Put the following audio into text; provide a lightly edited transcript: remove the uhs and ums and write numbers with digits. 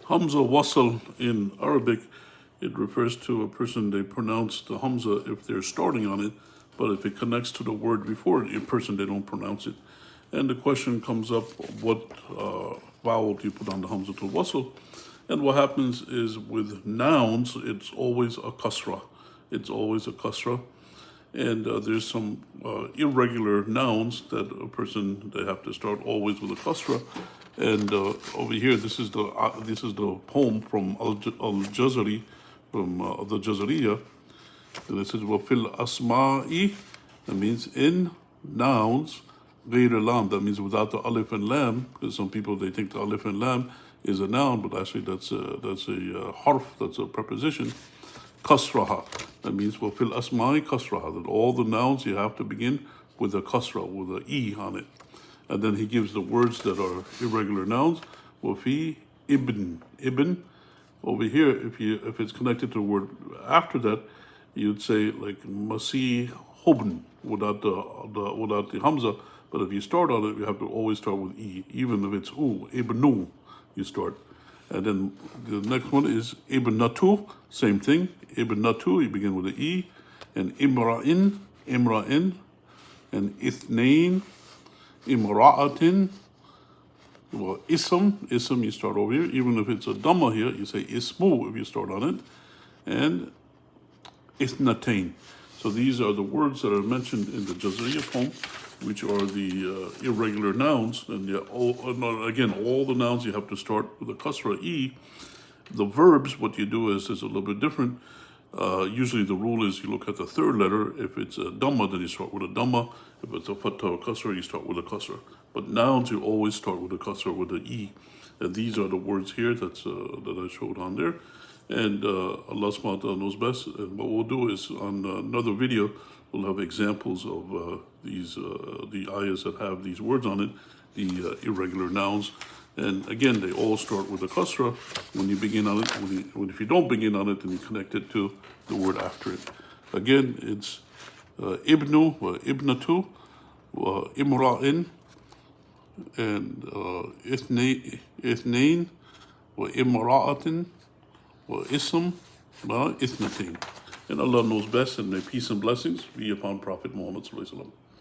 Hamza wasl in Arabic, it refers to a person, they pronounce the Hamza if they're starting on it, but if it connects to the word before it, a person, they don't pronounce it. And the question comes up, what vowel do you put on the Hamza to wasl? And what happens is with nouns, it's always a kasra. It's always a kasra. And there's some irregular nouns that a person, they have to start always with a kasra. And over here, this is the poem from Al-Jazari, from the Jazariya. And it says, وَفِي الْأَسْمَاءِ, that means in nouns, غَيْرَ lam, that means without the alif and lam, because some people, they think the alif and lam is a noun, but actually that's a harf, that's a preposition. Kasraha, that means وَفِي الْأَسْمَاءِ kasraha, that all the nouns you have to begin with a kasra, with an e on it. And then he gives the words that are irregular nouns. وَفِي ibn. Over here, if it's connected to the word after that, you'd say like masi hobn without the hamza. But if you start on it, you have to always start with e, even if it's ibnu, you start. And then the next one is ibnatu, same thing. Ibnatu, you begin with the e, and imra'in, and ithnain, imra'atin. Well, ism, you start over here. Even if it's a dhamma here, you say ismu if you start on it. And ithnatain. So these are the words that are mentioned in the Jazariya poem, which are the irregular nouns. And again, all the nouns you have to start with a kasra e. The verbs, what you do is a little bit different. Usually the rule is you look at the third letter. If it's a dhamma, then you start with a dhamma. If it's a fatha or kasra, you start with a kasra. But nouns, you always start with a kasra, with an e. And these are the words here that I showed on there. And Allah subhanahu wa ta'ala knows best. And what we'll do is on another video, we'll have examples of the ayahs that have these words on it, the irregular nouns. And again, they all start with a kasra when you begin on it. If you don't begin on it, then you connect it to the word after it. Again, it's ibnu, ibnatu, imra'in, and ithnain, imra'atin, ism, ithnatain. And Allah knows best, and may peace and blessings be upon Prophet Muhammad sallallahu alaihi wasallam.